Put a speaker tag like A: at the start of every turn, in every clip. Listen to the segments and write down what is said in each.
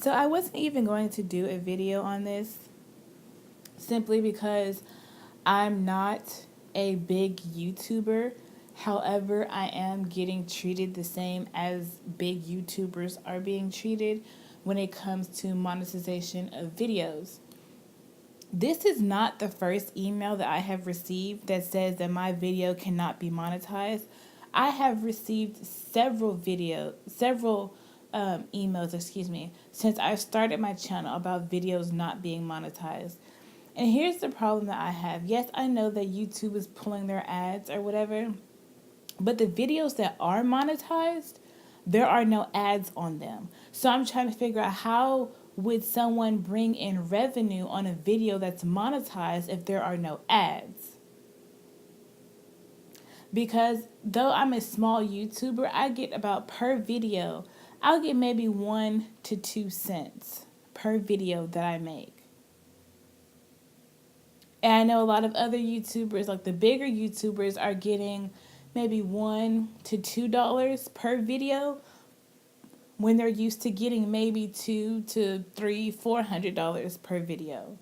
A: So I wasn't even going to do a video on this simply because I'm not a big YouTuber. However, I am getting treated the same as big YouTubers are being treated when it comes to monetization of videos. This is not the first email that I have received that says that my video cannot be monetized. I have received several emails, since I started my channel about videos not being monetized. And here's the problem that I have. Yes, I know that YouTube is pulling their ads or whatever, but the videos that are monetized, there are no ads on them. So I'm trying to figure out how would someone bring in revenue on a video that's monetized if there are no ads? Because though I'm a small YouTuber, I get about per video, I'll get maybe 1 to 2 cents per video that I make. And I know a lot of other YouTubers, like the bigger YouTubers, are getting maybe $1 to $2 per video when they're used to getting maybe $200 to $400 per video.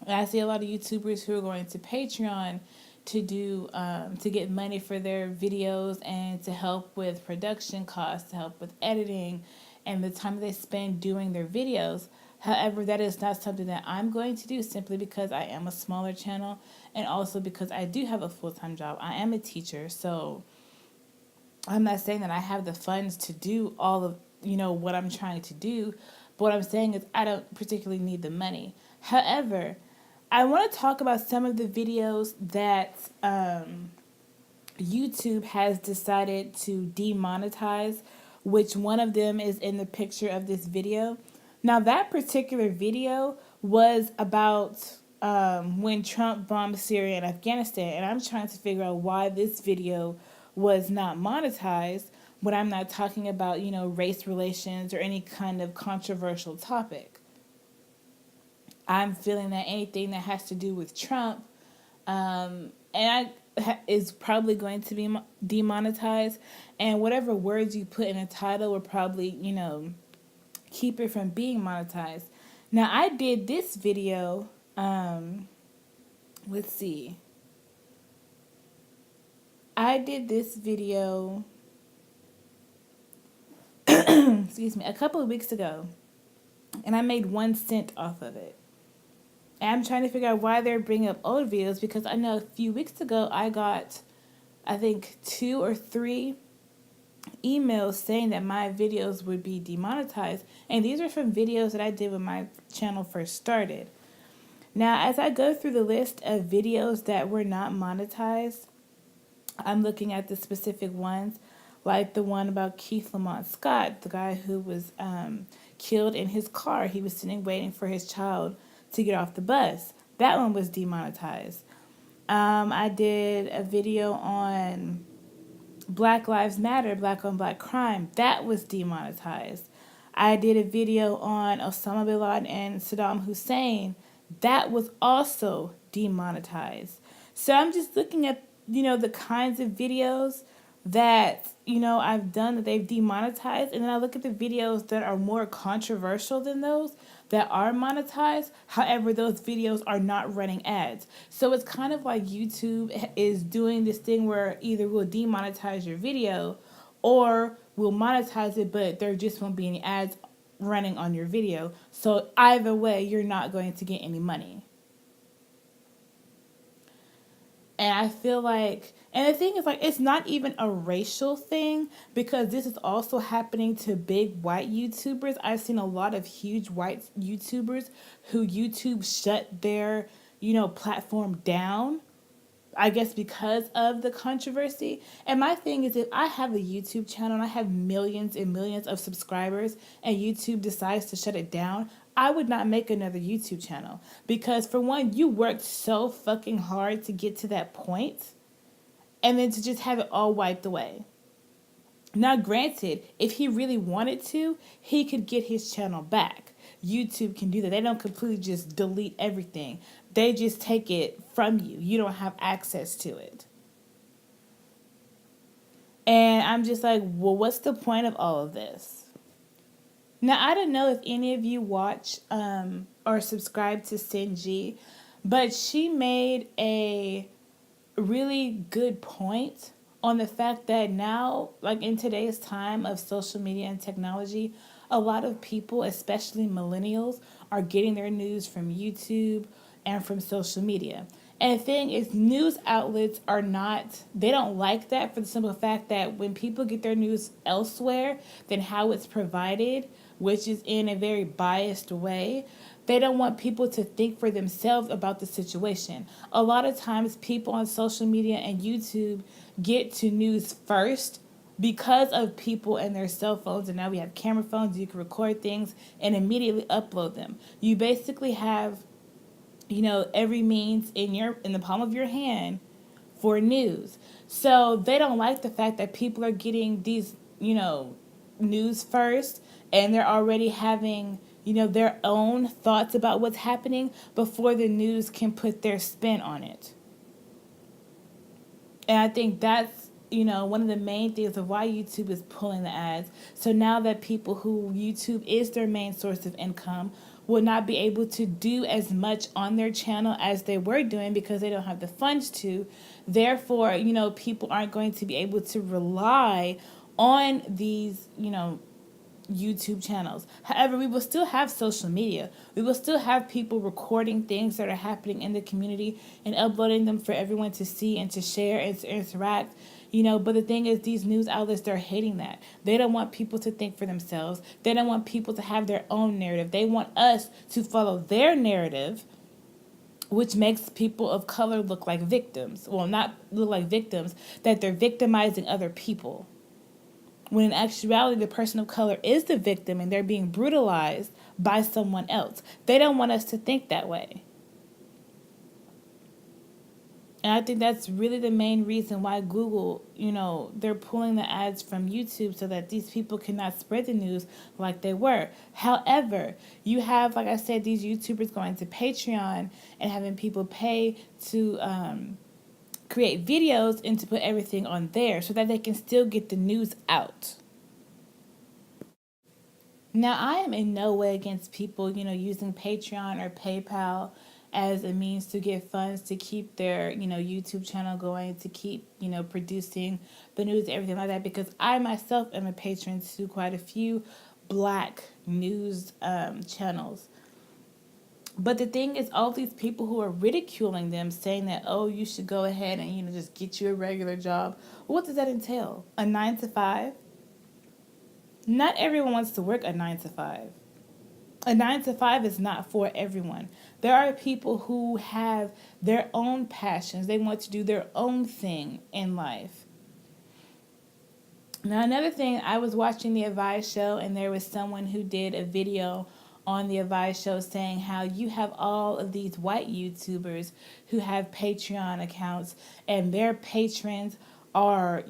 A: And I see a lot of YouTubers who are going to Patreon to get money for their videos and to help with production costs, to help with editing, and the time they spend doing their videos. However, that is not something that I'm going to do simply because I am a smaller channel and also because I do have a full-time job. I am a teacher, so I'm not saying that I have the funds to do all of, what I'm trying to do, but what I'm saying is I don't particularly need the money. However, I want to talk about some of the videos that YouTube has decided to demonetize, which one of them is in the picture of this video. Now, that particular video was about when Trump bombed Syria and Afghanistan, and I'm trying to figure out why this video was not monetized when I'm not talking about, race relations or any kind of controversial topic. I'm feeling that anything that has to do with Trump is probably going to be demonetized, and whatever words you put in a title will probably, keep it from being monetized. Now, I did this video, let's see. I did this video, excuse me, a couple of weeks ago, and I made 1 cent off of it. And I'm trying to figure out why they're bringing up old videos because I know a few weeks ago I got, I think, 2 or 3 emails saying that my videos would be demonetized. And these are from videos that I did when my channel first started. Now, as I go through the list of videos that were not monetized, I'm looking at the specific ones, like the one about Keith Lamont Scott, the guy who was killed in his car. He was sitting waiting for his child to get off the bus. That one was demonetized. I did a video on Black Lives Matter, Black on Black crime. That was demonetized. I did a video on Osama bin Laden and Saddam Hussein. That was also demonetized. So I'm just looking at, the kinds of videos that, I've done that they've demonetized. And then I look at the videos that are more controversial than those that are monetized. However, those videos are not running ads. So it's kind of like YouTube is doing this thing where either we'll demonetize your video or we'll monetize it, but there just won't be any ads running on your video. So either way, you're not going to get any money. And I feel like, and the thing is, like, it's not even a racial thing because this is also happening to big white YouTubers. I've seen a lot of huge white YouTubers who YouTube shut their, platform down, I guess because of the controversy. And my thing is, if I have a YouTube channel and I have millions and millions of subscribers and YouTube decides to shut it down, I would not make another YouTube channel. Because for one, you worked so fucking hard to get to that point and then to just have it all wiped away. Now, granted, if he really wanted to, he could get his channel back. YouTube can do that. They don't completely just delete everything. They just take it from you. You don't have access to it. And I'm just like, well, what's the point of all of this? Now, I don't know if any of you watch or subscribe to Sinji, but she made a really good point on the fact that now, like in today's time of social media and technology, a lot of people, especially millennials, are getting their news from YouTube and from social media. And the thing is, news outlets are not, they don't like that for the simple fact that when people get their news elsewhere than how it's provided, which is in a very biased way, they don't want people to think for themselves about the situation. A lot of times, people on social media and YouTube get to news first because of people and their cell phones. And now we have camera phones, you can record things and immediately upload them. You basically have, every means in the palm of your hand for news. So they don't like the fact that people are getting these, news first, and they're already having, their own thoughts about what's happening before the news can put their spin on it. And I think that's, one of the main things of why YouTube is pulling the ads. So now that people who YouTube is their main source of income will not be able to do as much on their channel as they were doing because they don't have the funds to. Therefore, people aren't going to be able to rely on these, YouTube channels. However, we will still have social media. We will still have people recording things that are happening in the community and uploading them for everyone to see and to share and to interact. But the thing is, these news outlets, they're hating that. They don't want people to think for themselves. They don't want people to have their own narrative. They want us to follow their narrative, which makes people of color look like victims. Well, not look like victims, that they're victimizing other people. When in actuality, the person of color is the victim and they're being brutalized by someone else. They don't want us to think that way. And I think that's really the main reason why Google, they're pulling the ads from YouTube so that these people cannot spread the news like they were. However, you have, like I said, these YouTubers going to Patreon and having people pay to create videos and to put everything on there so that they can still get the news out. Now, I am in no way against people, using Patreon or PayPal as a means to get funds to keep their, YouTube channel going, to keep, producing the news, everything like that, because I myself am a patron to quite a few Black news channels. But the thing is, all these people who are ridiculing them, saying that, oh, you should go ahead and, just get you a regular job. What does that entail? A 9 to 5? Not everyone wants to work a 9 to 5. A 9 to 5 is not for everyone. There are people who have their own passions. They want to do their own thing in life. Now, another thing, I was watching the Advice Show, and there was someone who did a video on the Advice Show saying how you have all of these white YouTubers who have Patreon accounts, and their patrons are,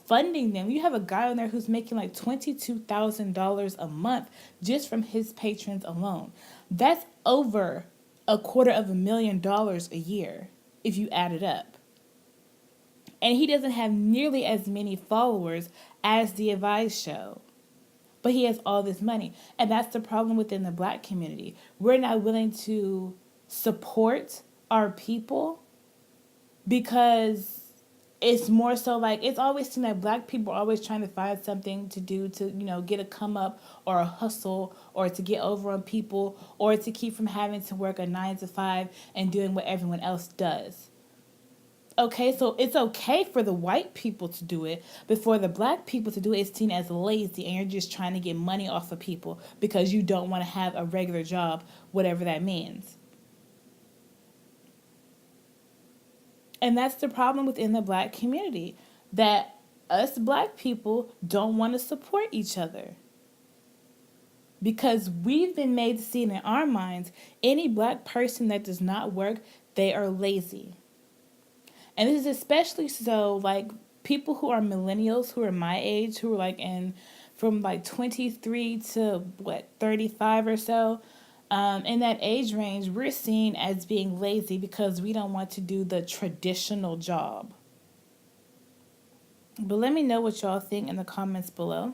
A: funding them. You have a guy on there who's making like $22,000 a month just from his patrons alone. That's over $250,000 a year if you add it up. And he doesn't have nearly as many followers as the Advice Show. But he has all this money. And that's the problem within the Black community. We're not willing to support our people because it's more so like, it's always seemed like Black people are always trying to find something to do to, get a come up or a hustle or to get over on people or to keep from having to work a 9 to 5 and doing what everyone else does. Okay, so it's okay for the white people to do it, but for the Black people to do it, it's seen as lazy, and you're just trying to get money off of people because you don't want to have a regular job, whatever that means. And that's the problem within the Black community, that us Black people don't want to support each other. Because we've been made to see in our minds, any Black person that does not work, they are lazy. And this is especially so, like, people who are millennials, who are my age, who are like from 23 to 35 or so. In that age range, we're seen as being lazy because we don't want to do the traditional job. But let me know what y'all think in the comments below.